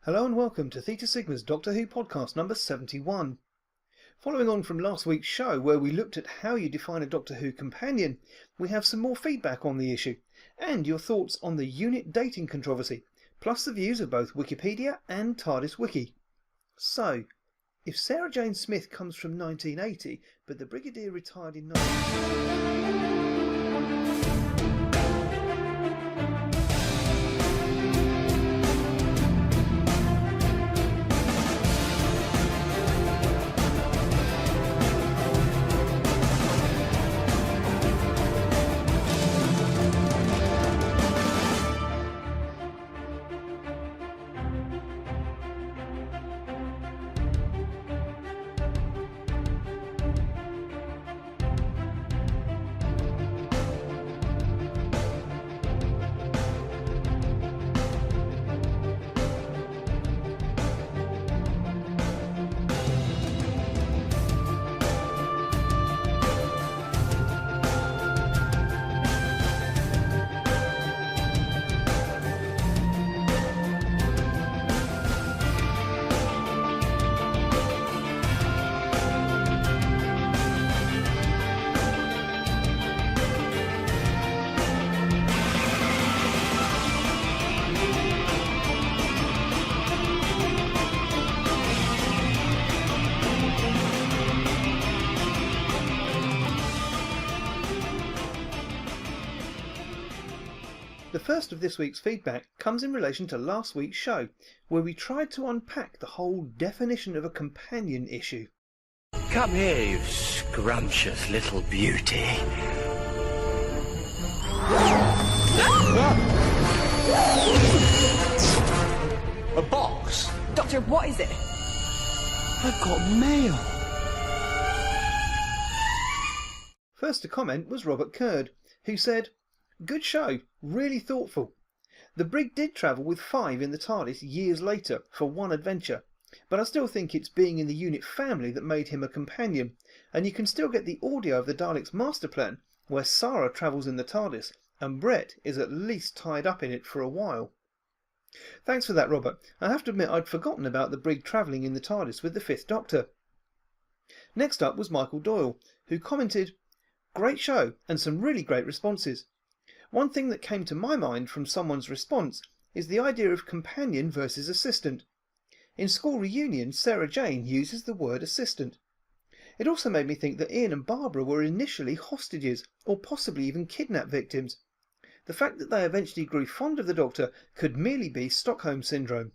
Hello and welcome to Theta Sigma's Doctor Who podcast number 71. Following on from last week's show where we looked at how you define a Doctor Who companion, we have some more feedback on the issue and your thoughts on the unit dating controversy, plus the views of both Wikipedia and TARDIS Wiki. So, if Sarah Jane Smith comes from 1980 but the Brigadier retired in 19... The first of this week's feedback comes in relation to last week's show, where we tried to unpack the whole definition of a companion issue. Come here, you scrumptious little beauty. A box? Doctor, what is it? I've got mail. First to comment was Robert Curd, who said, "Good show, really thoughtful. The Brig did travel with 5 in the TARDIS years later for one adventure, but I still think it's being in the unit family that made him a companion, and you can still get the audio of the Daleks' master plan where Sarah travels in the TARDIS and Brett is at least tied up in it for a while." Thanks for that, Robert. I have to admit I'd forgotten about the Brig travelling in the TARDIS with the 5th Doctor. Next up was Michael Doyle, who commented, "Great show and some really great responses. One thing that came to my mind from someone's response is the idea of companion versus assistant. In School Reunion, Sarah Jane uses the word assistant. It also made me think that Ian and Barbara were initially hostages, or possibly even kidnap victims. The fact that they eventually grew fond of the Doctor could merely be Stockholm Syndrome.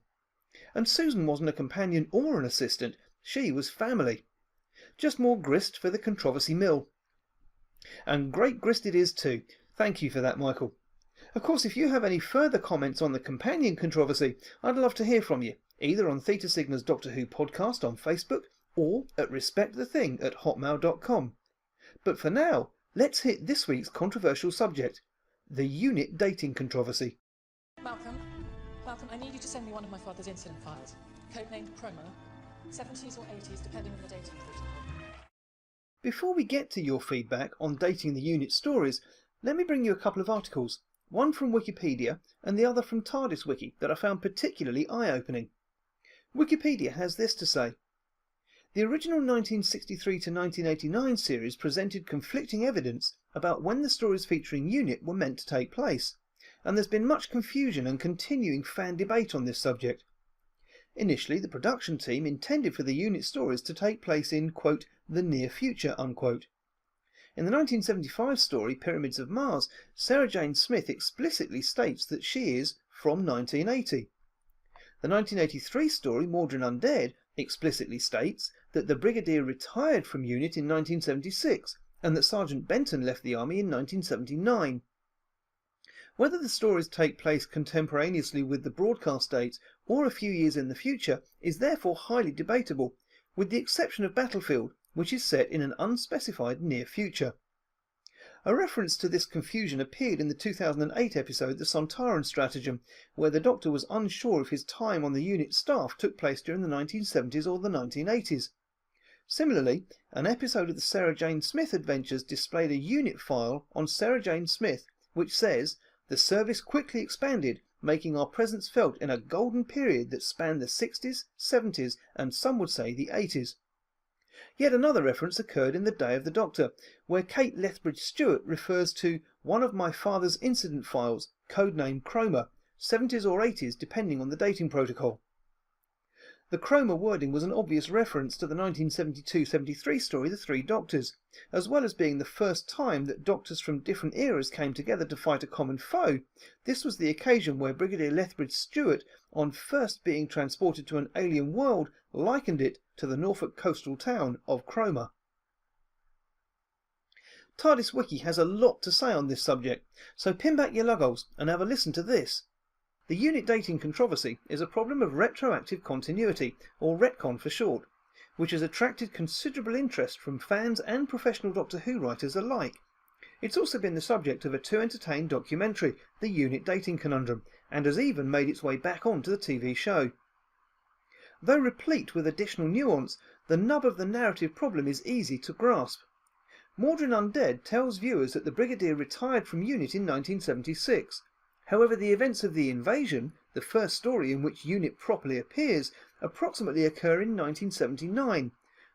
And Susan wasn't a companion or an assistant, she was family. Just more grist for the controversy mill. And great grist it is too. Thank you for that, Michael. Of course, if you have any further comments on the companion controversy, I'd love to hear from you, either on Theta Sigma's Doctor Who podcast on Facebook or at respectthething@hotmail.com. But for now, let's hit this week's controversial subject, the unit dating controversy. Malcolm, I need you to send me one of my father's incident files, codenamed Promo, 70s or 80s, depending on the dating protocol. Before we get to your feedback on dating the unit stories, let me bring you a couple of articles, one from Wikipedia and the other from TARDIS Wiki, that I found particularly eye-opening. Wikipedia has this to say: "The original 1963 to 1989 series presented conflicting evidence about when the stories featuring UNIT were meant to take place, and there's been much confusion and continuing fan debate on this subject. Initially, the production team intended for the UNIT stories to take place in, quote, the near future, unquote. In the 1975 story, Pyramids of Mars, Sarah Jane Smith explicitly states that she is from 1980. The 1983 story, Mordrin Undead, explicitly states that the Brigadier retired from UNIT in 1976 and that Sergeant Benton left the army in 1979. Whether the stories take place contemporaneously with the broadcast dates or a few years in the future is therefore highly debatable, with the exception of Battlefield, which is set in an unspecified near future. A reference to this confusion appeared in the 2008 episode The Sontaran Stratagem, where the Doctor was unsure if his time on the unit staff took place during the 1970s or the 1980s. Similarly, an episode of the Sarah Jane Smith adventures displayed a unit file on Sarah Jane Smith which says, "The service quickly expanded making our presence felt in a golden period that spanned the 60s, 70s and some would say the 80s. Yet another reference occurred in The Day of the Doctor, where Kate Lethbridge-Stewart refers to one of my father's incident files, codenamed Chroma, 70s or 80s depending on the dating protocol. The Chroma wording was an obvious reference to the 1972-73 story The Three Doctors, as well as being the first time that doctors from different eras came together to fight a common foe. This was the occasion where Brigadier Lethbridge-Stewart, on first being transported to an alien world, likened it to the Norfolk coastal town of Chroma. TARDIS Wiki has a lot to say on this subject, so pin back your lugholes and have a listen to this. The unit dating controversy is a problem of retroactive continuity, or retcon for short, which has attracted considerable interest from fans and professional Doctor Who writers alike. It's also been the subject of a too-entertained documentary, The Unit Dating Conundrum, and has even made its way back onto the TV show. Though replete with additional nuance, the nub of the narrative problem is easy to grasp. Mordrin Undead tells viewers that the Brigadier retired from UNIT in 1976. However, the events of The Invasion, the first story in which UNIT properly appears, approximately occur in 1979.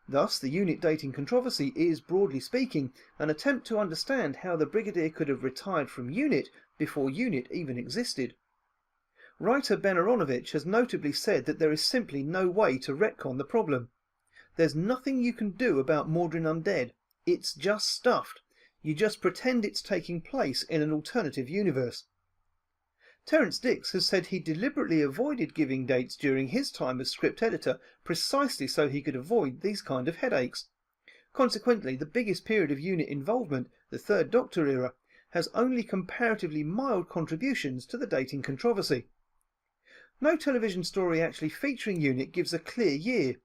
Thus, the unit dating controversy is, broadly speaking, an attempt to understand how the Brigadier could have retired from UNIT before UNIT even existed. Writer Ben Aronovich has notably said that there is simply no way to retcon the problem. There's nothing you can do about Mordrin Undead. It's just stuffed. You just pretend it's taking place in an alternative universe. Terence Dix has said he deliberately avoided giving dates during his time as script editor precisely so he could avoid these kind of headaches. Consequently, the biggest period of unit involvement, the Third Doctor era, has only comparatively mild contributions to the dating controversy. No television story actually featuring UNIT gives a clear year.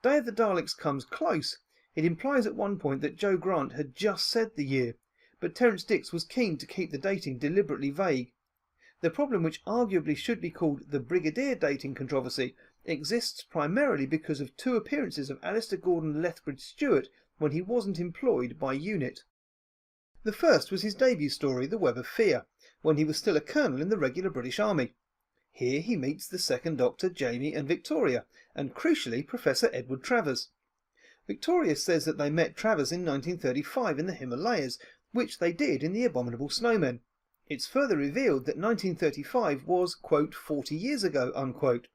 Day of the Daleks comes close. It implies at one point that Joe Grant had just said the year, but Terence Dix was keen to keep the dating deliberately vague. The problem, which arguably should be called the Brigadier dating controversy, exists primarily because of two appearances of Alistair Gordon Lethbridge-Stewart when he wasn't employed by UNIT. The first was his debut story, The Web of Fear, when he was still a colonel in the regular British Army. Here he meets the Second Doctor, Jamie and Victoria, and crucially Professor Edward Travers. Victoria says that they met Travers in 1935 in the Himalayas, which they did in The Abominable Snowmen. It's further revealed that 1935 was, quote, 40 years ago, unquote,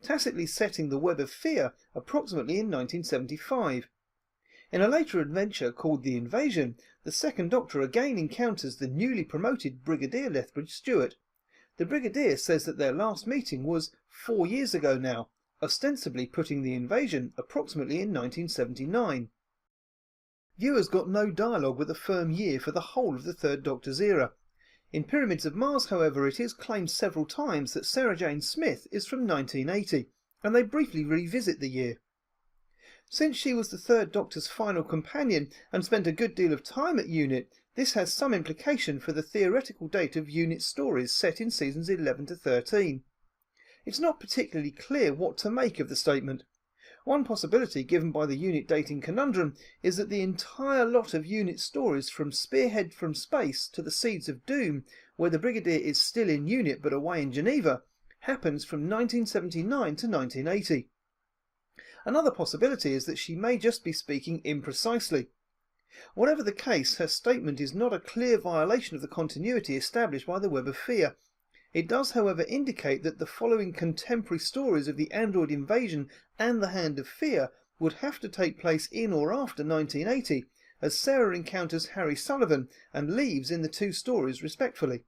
tacitly setting The Web of Fear approximately in 1975. In a later adventure called The Invasion, the Second Doctor again encounters the newly promoted Brigadier Lethbridge-Stewart. The Brigadier says that their last meeting was 4 years ago now, ostensibly putting The Invasion approximately in 1979. Viewers got no dialogue with a firm year for the whole of the Third Doctor's era. In Pyramids of Mars, however, it is claimed several times that Sarah Jane Smith is from 1980, and they briefly revisit the year. Since she was the Third Doctor's final companion and spent a good deal of time at UNIT, this has some implication for the theoretical date of UNIT stories set in seasons 11 to 13. It's not particularly clear what to make of the statement. One possibility given by the UNIT dating conundrum is that the entire lot of UNIT stories from Spearhead from Space to the Seeds of Doom, where the Brigadier is still in UNIT but away in Geneva, happens from 1979 to 1980. Another possibility is that she may just be speaking imprecisely. Whatever the case, her statement is not a clear violation of the continuity established by the Web of Fear. It does, however, indicate that the following contemporary stories of the android invasion and the Hand of Fear would have to take place in or after 1980, as Sarah encounters Harry Sullivan and leaves in the two stories respectively.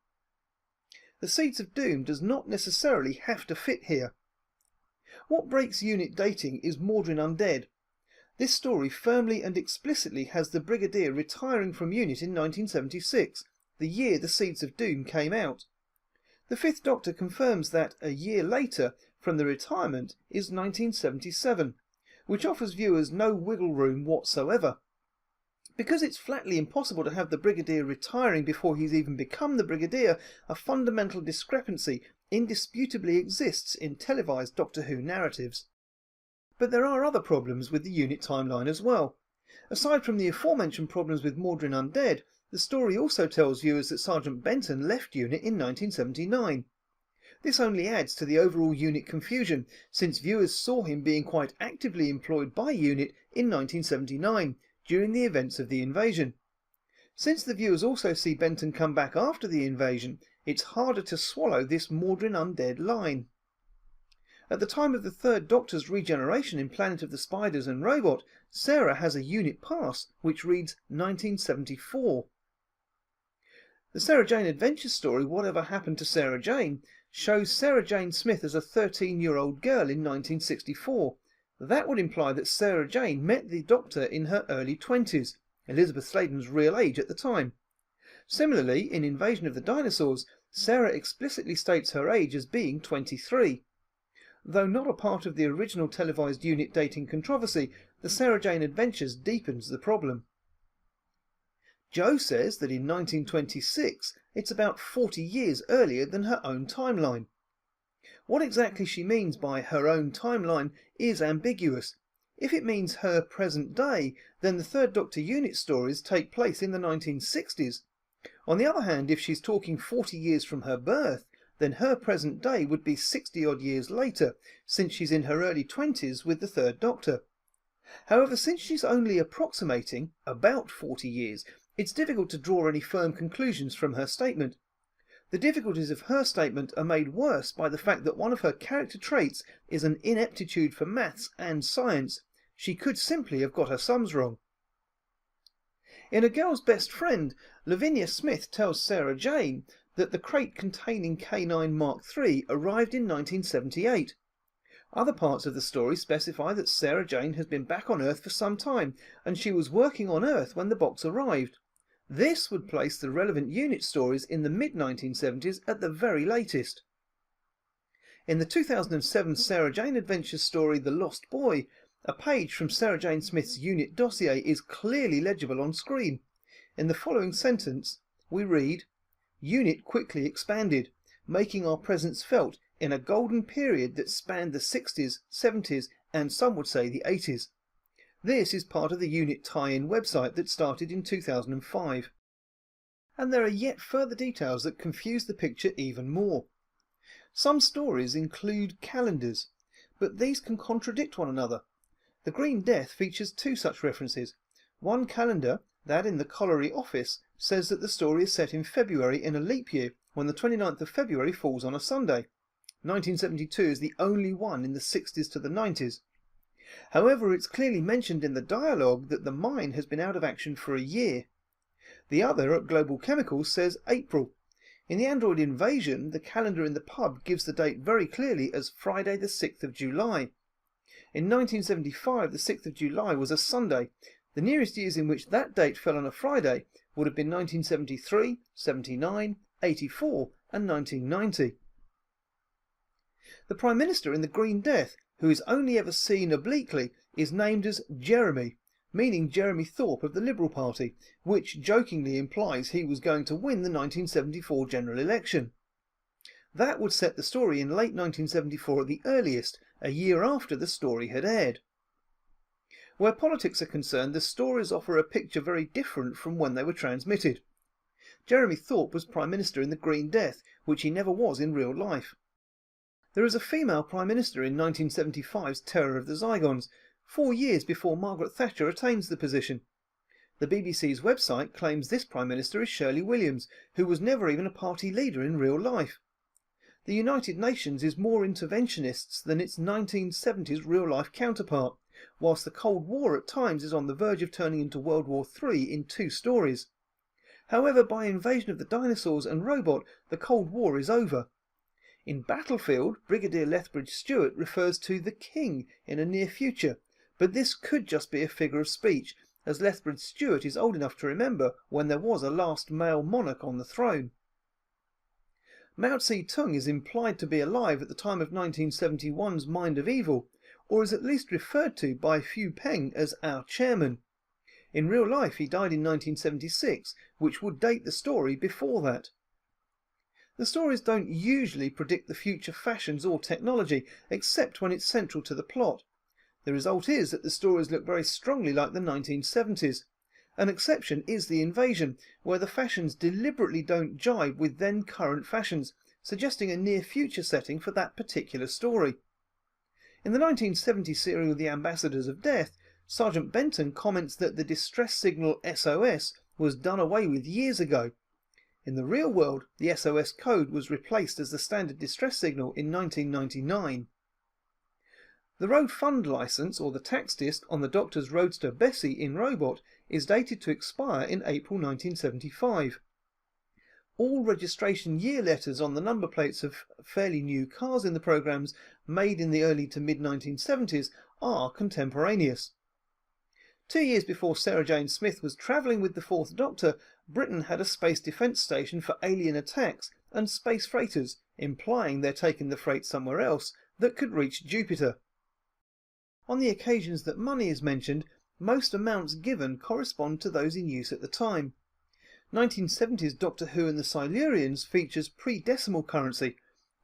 The Seeds of Doom does not necessarily have to fit here. What breaks UNIT dating is Mordrin Undead. This story firmly and explicitly has the Brigadier retiring from UNIT in 1976, the year the Seeds of Doom came out. The Fifth Doctor confirms that a year later from the retirement is 1977, which offers viewers no wiggle room whatsoever. Because it's flatly impossible to have the Brigadier retiring before he's even become the Brigadier, a fundamental discrepancy indisputably exists in televised Doctor Who narratives. But there are other problems with the UNIT timeline as well. Aside from the aforementioned problems with Mordrin Undead, the story also tells viewers that Sergeant Benton left UNIT in 1979. This only adds to the overall UNIT confusion, since viewers saw him being quite actively employed by UNIT in 1979, during the events of the invasion. Since the viewers also see Benton come back after the invasion, it's harder to swallow this Mordrin undead line. At the time of the Third Doctor's regeneration in Planet of the Spiders and Robot, Sarah has a UNIT pass which reads 1974. The Sarah Jane Adventures story, Whatever Happened to Sarah Jane, shows Sarah Jane Smith as a 13-year-old girl in 1964. That would imply that Sarah Jane met the Doctor in her early 20s, Elizabeth Sladen's real age at the time. Similarly, in Invasion of the Dinosaurs, Sarah explicitly states her age as being 23. Though not a part of the original televised UNIT dating controversy, the Sarah Jane Adventures deepens the problem. Jo says that in 1926 it's about 40 years earlier than her own timeline. What exactly she means by her own timeline is ambiguous. If it means her present day, then the Third Doctor UNIT stories take place in the 1960s. On the other hand, if she's talking 40 years from her birth, then her present day would be 60-odd years later, since she's in her early 20s with the Third Doctor. However, since she's only approximating about 40 years, it's difficult to draw any firm conclusions from her statement. The difficulties of her statement are made worse by the fact that one of her character traits is an ineptitude for maths and science. She could simply have got her sums wrong. In A Girl's Best Friend, Lavinia Smith tells Sarah Jane that the crate containing K9 Mark III arrived in 1978. Other parts of the story specify that Sarah Jane has been back on Earth for some time, and she was working on Earth when the box arrived. This would place the relevant UNIT stories in the mid-1970s at the very latest. In the 2007 Sarah Jane Adventures story The Lost Boy, a page from Sarah Jane Smith's UNIT dossier is clearly legible on screen. In the following sentence, we read, "UNIT quickly expanded, making our presence felt in a golden period that spanned the 60s, 70s, and some would say the 80s. This is part of the UNIT tie-in website that started in 2005. And there are yet further details that confuse the picture even more. Some stories include calendars, but these can contradict one another. The Green Death features two such references. One calendar, that in the colliery office, says that the story is set in February in a leap year, when the 29th of February falls on a Sunday. 1972 is the only one in the 60s to the 90s. However, it's clearly mentioned in the dialogue that the mine has been out of action for a year. The other, at Global Chemicals, says April. In the Android Invasion, the calendar in the pub gives the date very clearly as Friday the 6th of July. In 1975, the 6th of July was a Sunday. The nearest years in which that date fell on a Friday would have been 1973, 79, 84 and 1990. The Prime Minister in the Green Death, who is only ever seen obliquely, is named as Jeremy, meaning Jeremy Thorpe of the Liberal Party, which jokingly implies he was going to win the 1974 general election. That would set the story in late 1974 at the earliest, a year after the story had aired. Where politics are concerned, the stories offer a picture very different from when they were transmitted. Jeremy Thorpe was Prime Minister in the Green Death, which he never was in real life. There is a female Prime Minister in 1975's Terror of the Zygons, 4 years before Margaret Thatcher attains the position. The BBC's website claims this Prime Minister is Shirley Williams, who was never even a party leader in real life. The United Nations is more interventionist than its 1970s real-life counterpart, whilst the Cold War at times is on the verge of turning into World War III in 2 stories. However, by Invasion of the Dinosaurs and Robot, the Cold War is over. In Battlefield, Brigadier Lethbridge Stewart refers to the King in a near future, but this could just be a figure of speech, as Lethbridge Stewart is old enough to remember when there was a last male monarch on the throne. Mao Zedong is implied to be alive at the time of 1971's Mind of Evil, or is at least referred to by Fu Peng as our chairman. In real life he died in 1976, which would date the story before that. The stories don't usually predict the future fashions or technology, except when it's central to the plot. The result is that the stories look very strongly like the 1970s. An exception is The Invasion, where the fashions deliberately don't jibe with then current fashions, suggesting a near-future setting for that particular story. In the 1970 serial The Ambassadors of Death, Sergeant Benton comments that the distress signal SOS was done away with years ago. In the real world, the SOS code was replaced as the standard distress signal in 1999. The Road Fund licence, or the tax disc, on the Doctor's Roadster Bessie in Robot is dated to expire in April 1975. All registration year letters on the number plates of fairly new cars in the programmes made in the early to mid-1970s are contemporaneous. 2 years before Sarah Jane Smith was travelling with the Fourth Doctor, Britain had a space defence station for alien attacks and space freighters, implying they're taking the freight somewhere else, that could reach Jupiter. On the occasions that money is mentioned, most amounts given correspond to those in use at the time. 1970s Doctor Who and the Silurians features pre-decimal currency,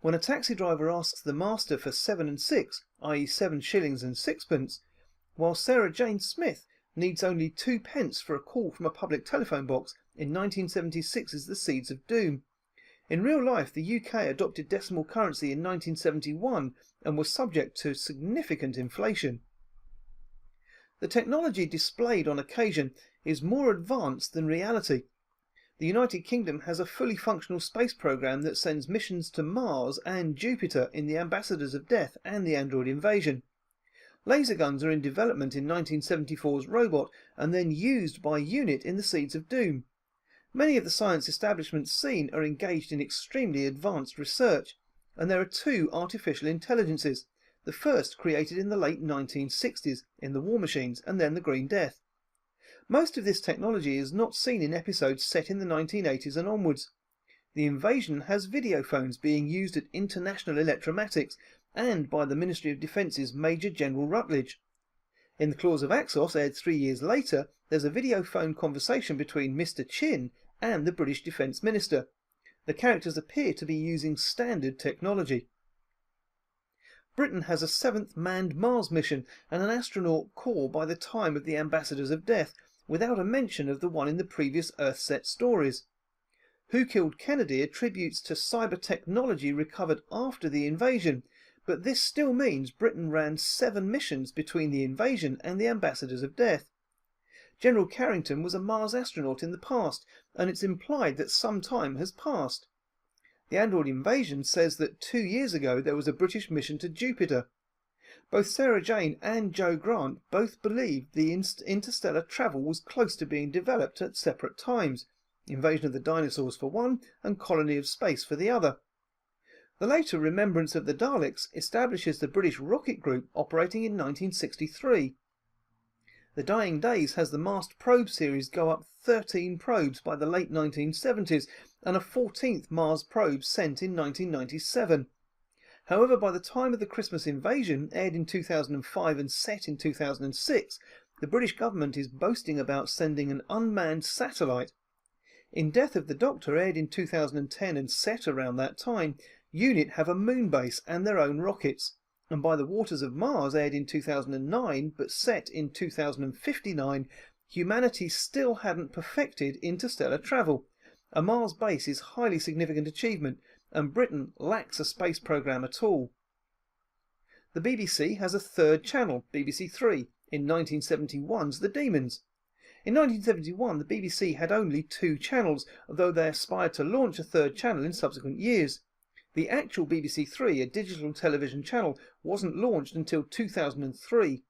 when a taxi driver asks the master for 7 and 6, i.e. 7 shillings and 6pence, while Sarah Jane Smith needs only 2 pence for a call from a public telephone box in 1976's The Seeds of Doom. In real life, the UK adopted decimal currency in 1971 and was subject to significant inflation. The technology displayed on occasion is more advanced than reality. The United Kingdom has a fully functional space program that sends missions to Mars and Jupiter in the Ambassadors of Death and the Android Invasion. Laser guns are in development in 1974's Robot and then used by UNIT in the Seeds of Doom. Many of the science establishments seen are engaged in extremely advanced research, and there are 2 artificial intelligences, the first created in the late 1960s in the War Machines and then the Green Death. Most of this technology is not seen in episodes set in the 1980s and onwards. The Invasion has video phones being used at International Electromatics and by the Ministry of Defence's Major General Rutledge. In The Claws of Axos, aired 3 years later, there's a video phone conversation between Mr. Chin and the British Defence Minister. The characters appear to be using standard technology. Britain has a 7th manned Mars mission and an astronaut corps by the time of the Ambassadors of Death, without a mention of the one in the previous Earth-set stories. Who Killed Kennedy attributes to cyber technology recovered after the invasion, but this still means Britain ran 7 missions between the invasion and the Ambassadors of Death. General Carrington was a Mars astronaut in the past, and it's implied that some time has passed. The Android Invasion says that 2 years ago there was a British mission to Jupiter. Both Sarah Jane and Joe Grant both believed the interstellar travel was close to being developed at separate times, Invasion of the Dinosaurs for one and Colony of Space for the other. The later Remembrance of the Daleks establishes the British Rocket Group operating in 1963. The Dying Days has the Mars probe series go up 13 probes by the late 1970s and a 14th Mars probe sent in 1997. However, by the time of the Christmas Invasion, aired in 2005 and set in 2006, the British government is boasting about sending an unmanned satellite. In Death of the Doctor, aired in 2010 and set around that time, UNIT have a moon base and their own rockets, and By the Waters of Mars, aired in 2009 but set in 2059, humanity still hadn't perfected interstellar travel. A Mars base is a highly significant achievement, and Britain lacks a space programme at all. The BBC has a 3rd channel, BBC Three, in 1971's The Demons. In 1971 the BBC had only 2 channels, although they aspired to launch a 3rd channel in subsequent years. The actual BBC Three, a digital television channel, wasn't launched until 2003.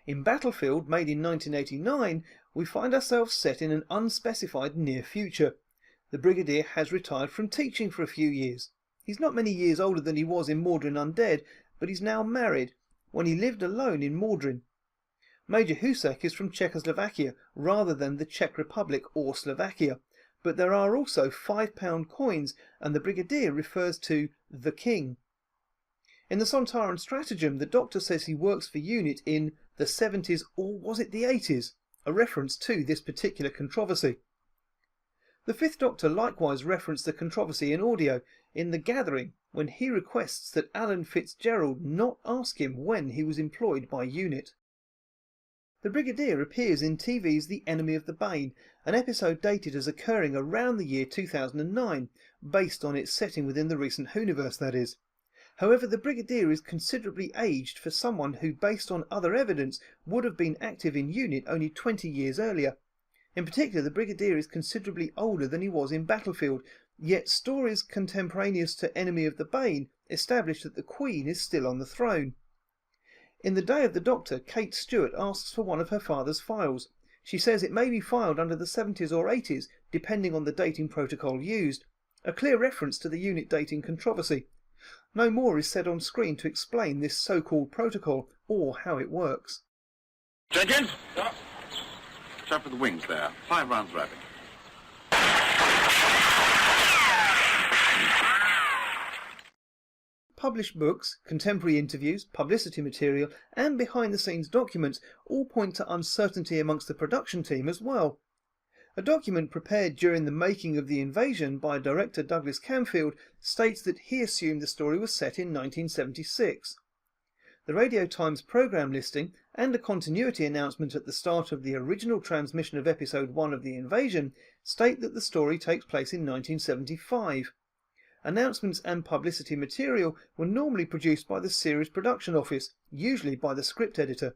In Battlefield, made in 1989, we find ourselves set in an unspecified near future. The Brigadier has retired from teaching for a few years. He's not many years older than he was in Mordrin Undead, but he's now married, when he lived alone in Mordrin. Major Husek is from Czechoslovakia rather than the Czech Republic or Slovakia, but there are also £5 coins, and the Brigadier refers to the King. In the Sontaran Stratagem, the Doctor says he works for UNIT in the 70s, or was it the 80s, a reference to this particular controversy. The 5th Doctor likewise referenced the controversy in audio in The Gathering, when he requests that Alan Fitzgerald not ask him when he was employed by UNIT. the Brigadier appears in TV's The Enemy of the Bane, an episode dated as occurring around the year 2009, based on its setting within the recent Whoniverse, that is. However, the Brigadier is considerably aged for someone who, based on other evidence, would have been active in UNIT only 20 years earlier. In particular, the Brigadier is considerably older than he was in Battlefield, yet stories contemporaneous to Enemy of the Bane establish that the Queen is still on the throne. In The Day of the Doctor, Kate Stewart asks for one of her father's files. She says it may be filed under the 70s or 80s, depending on the dating protocol used, a clear reference to the UNIT dating controversy. No more is said on screen to explain this so-called protocol, or how it works. Jenkins? Yeah. Shut for the wings there. 5 rounds rapid. Published books, contemporary interviews, publicity material and behind-the-scenes documents all point to uncertainty amongst the production team as well. A document prepared during the making of The Invasion by director Douglas Camfield states that he assumed the story was set in 1976. The Radio Times programme listing and a continuity announcement at the start of the original transmission of episode 1 of The Invasion state that the story takes place in 1975. Announcements and publicity material were normally produced by the series production office, usually by the script editor.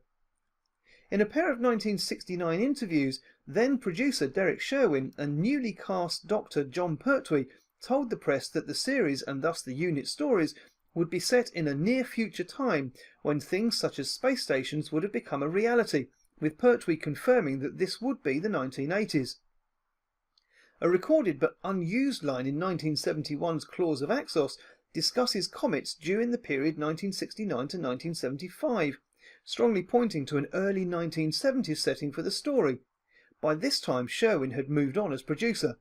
In a pair of 1969 interviews, then producer Derek Sherwin and newly cast Dr. John Pertwee told the press that the series, and thus the UNIT stories, would be set in a near future time when things such as space stations would have become a reality, with Pertwee confirming that this would be the 1980s. A recorded but unused line in 1971's Claws of Axos discusses comets during the period 1969 to 1975, strongly pointing to an early 1970s setting for the story. By this time Sherwin had moved on as producer.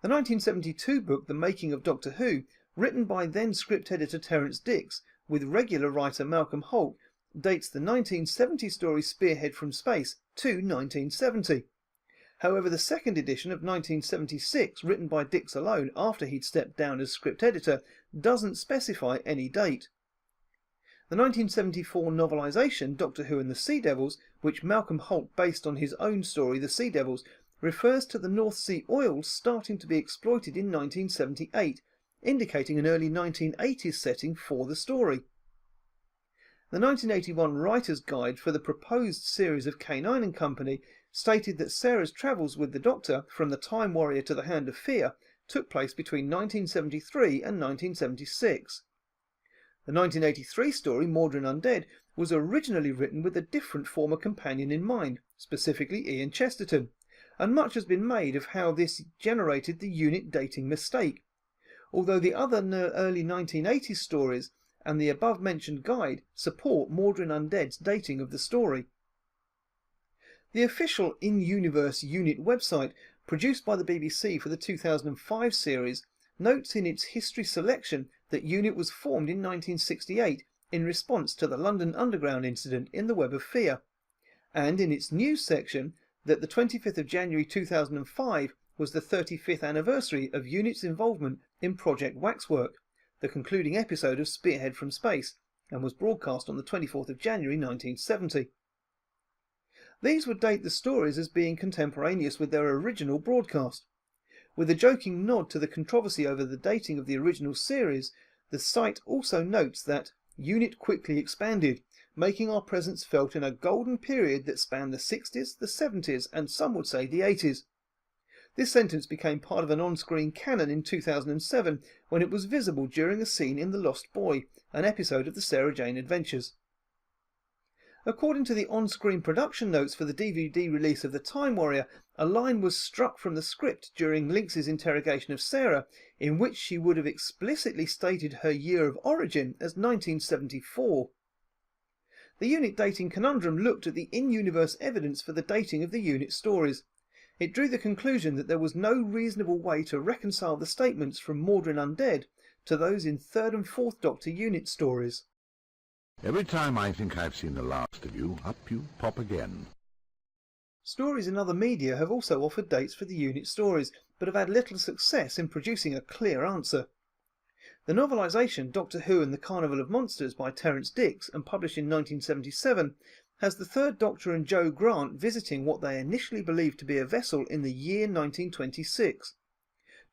The 1972 book The Making of Doctor Who, written by then script editor Terence Dix, with regular writer Malcolm Holt, dates the 1970 story Spearhead from Space to 1970. However, the second edition of 1976, written by Dix alone after he'd stepped down as script editor, doesn't specify any date. The 1974 novelisation Doctor Who and the Sea Devils, which Malcolm Holt based on his own story The Sea Devils, refers to the North Sea oils starting to be exploited in 1978, indicating an early 1980s setting for the story. The 1981 Writer's Guide for the proposed series of K9 and Company stated that Sarah's travels with the Doctor from the Time Warrior to the Hand of Fear took place between 1973 and 1976. The 1983 story Mordrin Undead was originally written with a different former companion in mind, specifically Ian Chesterton, and much has been made of how this generated the UNIT dating mistake, although the other early 1980s stories and the above-mentioned guide support Mordrin Undead's dating of the story. The official in-universe UNIT website, produced by the BBC for the 2005 series, notes in its history selection that UNIT was formed in 1968 in response to the London Underground incident in the Web of Fear, and in its news section that the 25th of January 2005 was the 35th anniversary of UNIT's involvement in Project Waxwork, the concluding episode of Spearhead from Space, and was broadcast on the 24th of January 1970. These would date the stories as being contemporaneous with their original broadcast. With a joking nod to the controversy over the dating of the original series, the site also notes that UNIT quickly expanded, making our presence felt in a golden period that spanned the 60s, the 70s, and some would say the 80s. This sentence became part of an on-screen canon in 2007 when it was visible during a scene in The Lost Boy, an episode of the Sarah Jane Adventures. According to the on-screen production notes for the DVD release of The Time Warrior, a line was struck from the script during Lynx's interrogation of Sarah, in which she would have explicitly stated her year of origin as 1974. The UNIT dating conundrum looked at the in-universe evidence for the dating of the UNIT stories. It drew the conclusion that there was no reasonable way to reconcile the statements from Mordrin Undead to those in 3rd and 4th Doctor UNIT stories. Every time I think I've seen the last of you, up you pop again. Stories in other media have also offered dates for the UNIT stories, but have had little success in producing a clear answer. The novelisation Doctor Who and the Carnival of Monsters by Terence Dix, and published in 1977, has the Third Doctor and Jo Grant visiting what they initially believed to be a vessel in the year 1926.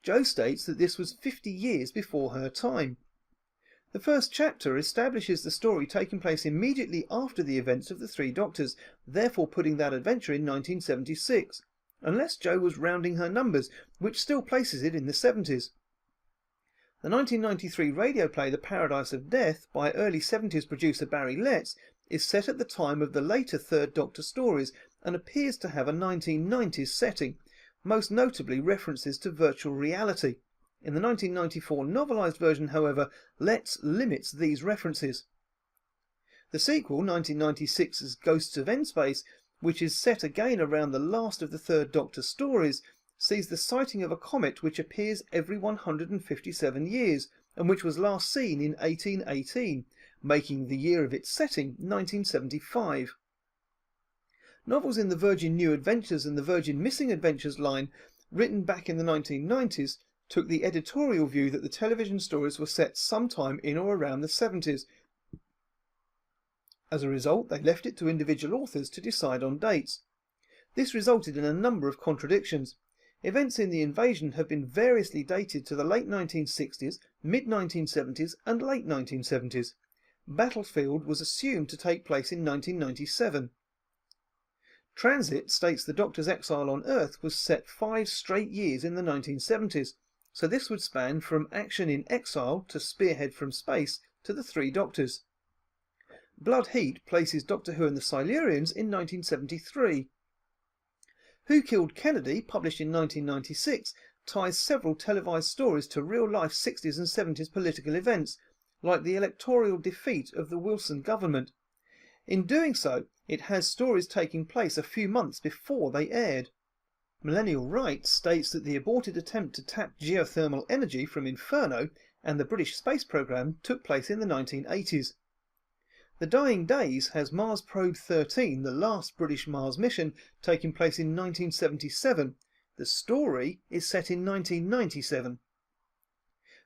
Jo states that this was 50 years before her time. The first chapter establishes the story taking place immediately after the events of the Three Doctors, therefore putting that adventure in 1976, unless Jo was rounding her numbers, which still places it in the 70s. The 1993 radio play The Paradise of Death by early 70s producer Barry Letts is set at the time of the later Third Doctor stories and appears to have a 1990s setting, most notably references to virtual reality. In the 1994 novelised version, however, Letts limits these references. The sequel, 1996's Ghosts of N-Space, which is set again around the last of the Third Doctor stories, sees the sighting of a comet which appears every 157 years, and which was last seen in 1818, making the year of its setting 1975. Novels in the Virgin New Adventures and the Virgin Missing Adventures line, written back in the 1990s, took the editorial view that the television stories were set sometime in or around the 70s. As a result, they left it to individual authors to decide on dates. This resulted in a number of contradictions. Events in the invasion have been variously dated to the late 1960s, mid-1970s and late 1970s. Battlefield was assumed to take place in 1997. Transit states the Doctor's exile on Earth was set 5 straight years in the 1970s, so this would span from Action in Exile to Spearhead from Space to the Three Doctors. Blood Heat places Doctor Who and the Silurians in 1973. Who Killed Kennedy, published in 1996, ties several televised stories to real-life 60s and 70s political events, like the electoral defeat of the Wilson government. In doing so, it has stories taking place a few months before they aired. Millennial Rights states that the aborted attempt to tap geothermal energy from Inferno and the British space programme took place in the 1980s. The Dying Days has Mars Probe 13, the last British Mars mission, taking place in 1977. The story is set in 1997.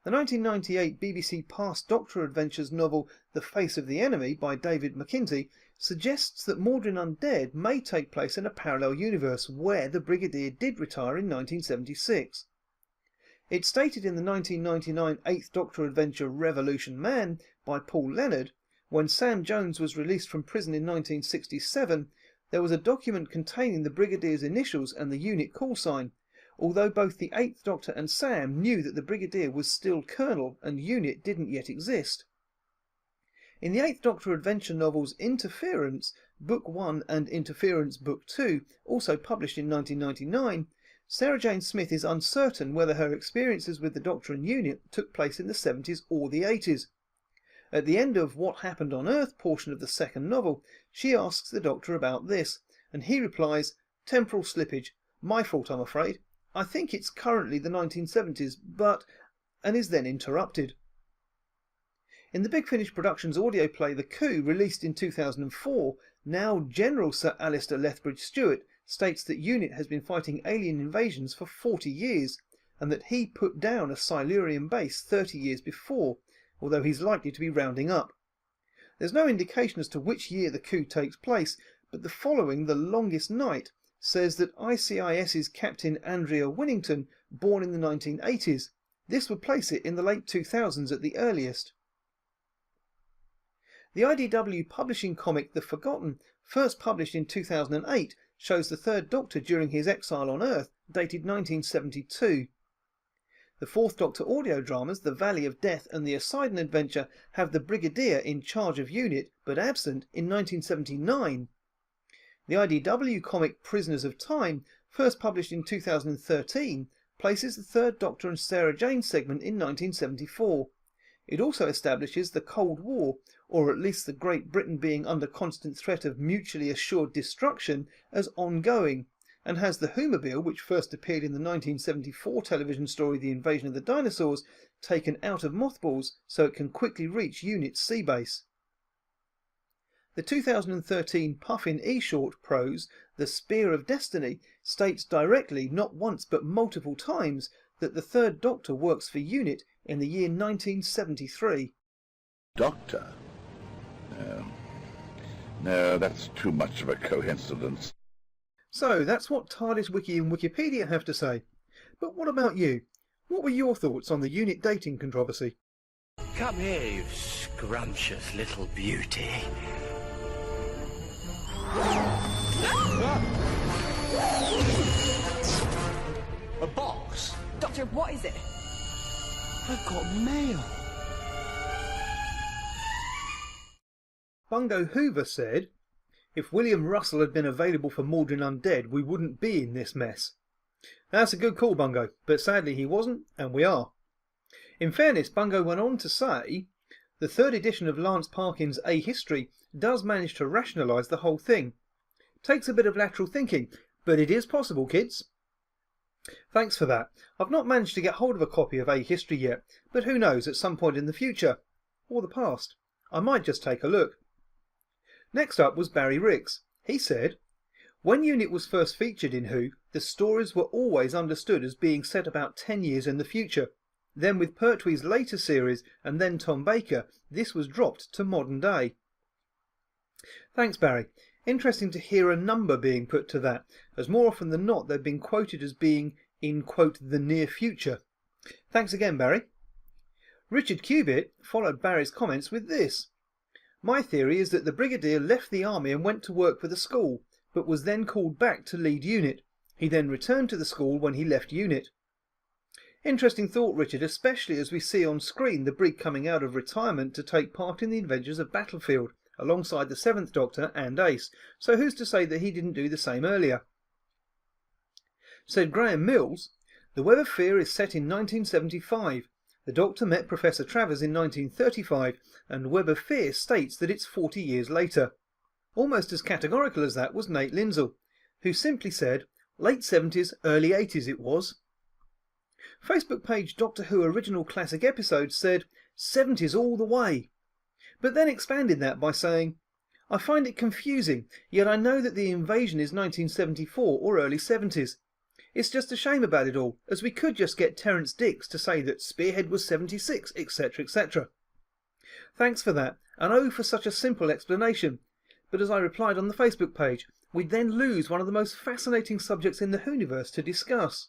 The 1998 BBC Past Doctor Adventures novel The Face of the Enemy by David McKinty suggests that Mordrin Undead may take place in a parallel universe where the Brigadier did retire in 1976. It's stated in the 1999 8th Doctor adventure Revolution Man by Paul Leonard, when Sam Jones was released from prison in 1967, there was a document containing the Brigadier's initials and the unit call sign, although both the 8th Doctor and Sam knew that the Brigadier was still Colonel and unit didn't yet exist. In the 8th Doctor adventure novels Interference, Book 1 and Interference, Book 2, also published in 1999, Sarah Jane Smith is uncertain whether her experiences with the Doctor and unit took place in the 70s or the 80s. At the end of What Happened on Earth portion of the second novel, she asks the Doctor about this, and he replies, "Temporal slippage. My fault, I'm afraid. I think it's currently the 1970s, but..." and is then interrupted. In the Big Finish Productions audio play The Coup, released in 2004, now General Sir Alistair Lethbridge Stewart states that UNIT has been fighting alien invasions for 40 years, and that he put down a Silurian base 30 years before, although he's likely to be rounding up. There's no indication as to which year the coup takes place, but the following, The Longest Night, says that ICIS's Captain Andrea Winnington, born in the 1980s. This would place it in the late 2000s at the earliest. The IDW publishing comic The Forgotten, first published in 2008, shows the Third Doctor during his exile on Earth, dated 1972. The Fourth Doctor audio dramas, The Valley of Death and The Poseidon Adventure, have the Brigadier in charge of UNIT, but absent in 1979. The IDW comic Prisoners of Time, first published in 2013, places the Third Doctor and Sarah Jane segment in 1974. It also establishes the Cold War, or at least the Great Britain being under constant threat of mutually assured destruction, as ongoing, and has the Whomobile, which first appeared in the 1974 television story The Invasion of the Dinosaurs, taken out of mothballs so it can quickly reach UNIT's sea base. The 2013 Puffin E-short prose, The Spear of Destiny, states directly, not once but multiple times, that the Third Doctor works for UNIT in the year 1973. Doctor? No, that's too much of a coincidence. So that's what TARDIS Wiki and Wikipedia have to say. But what about you? What were your thoughts on the unit dating controversy? Come here, you scrumptious little beauty. A box? Doctor, what is it? I've got mail. Bungo Hoover said, "If William Russell had been available for Maldron Undead, we wouldn't be in this mess." That's a good call, Bungo, but sadly he wasn't, and we are. In fairness, Bungo went on to say, the third edition of Lance Parkin's A History does manage to rationalise the whole thing. Takes a bit of lateral thinking, but it is possible, kids. Thanks for that. I've not managed to get hold of a copy of A History yet, but who knows, at some point in the future, or the past, I might just take a look. Next up was Barry Ricks. He said, "When Unit was first featured in Who, the stories were always understood as being set about 10 years in the future. Then with Pertwee's later series and then Tom Baker, this was dropped to modern day." Thanks, Barry. Interesting to hear a number being put to that, as more often than not they've been quoted as being in, quote, the near future. Thanks again, Barry. Richard Cubitt followed Barry's comments with this. "My theory is that the Brigadier left the army and went to work for the school, but was then called back to lead Unit. He then returned to the school when he left Unit." Interesting thought, Richard, especially as we see on screen the Brig coming out of retirement to take part in the adventures of Battlefield, alongside the 7th Doctor and Ace, so who's to say that he didn't do the same earlier? Said Graham Mills, "The Web of Fear is set in 1975. The Doctor met Professor Travers in 1935, and Web of Fear states that it's 40 years later." Almost as categorical as that was Nate Lindsell, who simply said, "Late 70s, early 80s it was." Facebook page Doctor Who Original Classic Episodes said, "70s all the way," but then expanded that by saying, "I find it confusing, yet I know that the invasion is 1974 or early 70s. It's just a shame about it all, as we could just get Terence Dix to say that Spearhead was 76, etc, etc. Thanks for that, and oh for such a simple explanation. But as I replied on the Facebook page, we'd then lose one of the most fascinating subjects in the Whoniverse to discuss."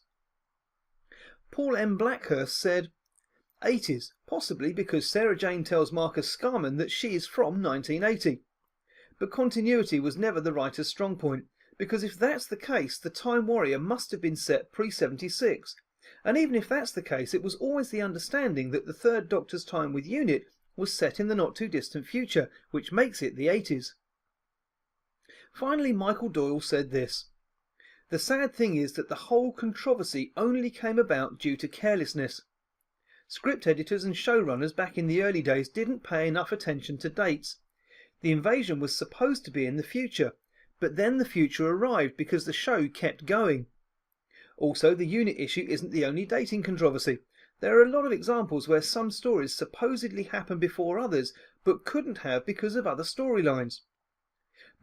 Paul M. Blackhurst said, "80s, possibly because Sarah Jane tells Marcus Scarman that she is from 1980. But continuity was never the writer's strong point, because if that's the case, the Time Warrior must have been set pre-76. And even if that's the case, it was always the understanding that the Third Doctor's time with Unit was set in the not-too-distant future, which makes it the 80s. Finally, Michael Doyle said this, "The sad thing is that the whole controversy only came about due to carelessness. Script editors and showrunners back in the early days didn't pay enough attention to dates. The invasion was supposed to be in the future, but then the future arrived because the show kept going. Also, the Unit issue isn't the only dating controversy. There are a lot of examples where some stories supposedly happened before others, but couldn't have because of other storylines.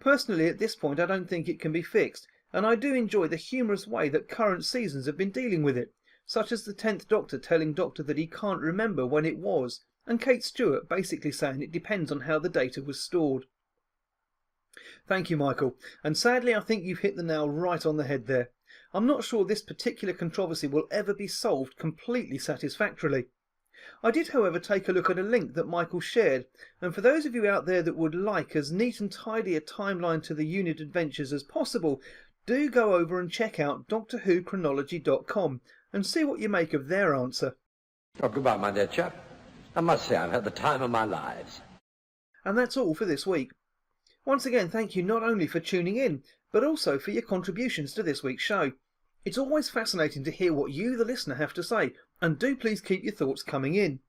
Personally, at this point I don't think it can be fixed, and I do enjoy the humorous way that current seasons have been dealing with it, such as the 10th Doctor telling Doctor that he can't remember when it was, and Kate Stewart basically saying it depends on how the data was stored." Thank you, Michael, and sadly I think you've hit the nail right on the head there. I'm not sure this particular controversy will ever be solved completely satisfactorily. I did, however, take a look at a link that Michael shared, and for those of you out there that would like as neat and tidy a timeline to the Unit adventures as possible, do go over and check out DoctorWhoChronology.com and see what you make of their answer. Oh, goodbye, my dear chap. I must say I've had the time of my lives. And that's all for this week. Once again, thank you not only for tuning in, but also for your contributions to this week's show. It's always fascinating to hear what you, the listener, have to say, and do please keep your thoughts coming in.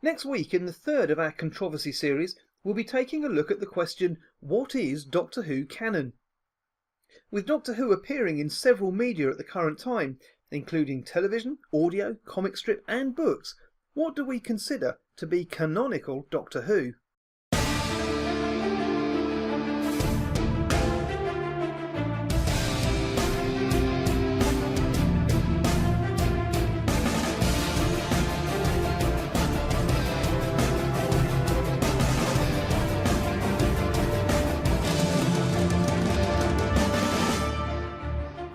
Next week, in the third of our controversy series, we'll be taking a look at the question, what is Doctor Who canon? With Doctor Who appearing in several media at the current time, including television, audio, comic strip and books, what do we consider to be canonical Doctor Who?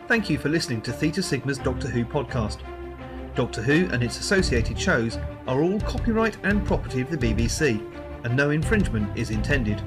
Thank you for listening to Theta Sigma's Doctor Who podcast. Doctor Who and its associated shows are all copyright and property of the BBC, and no infringement is intended.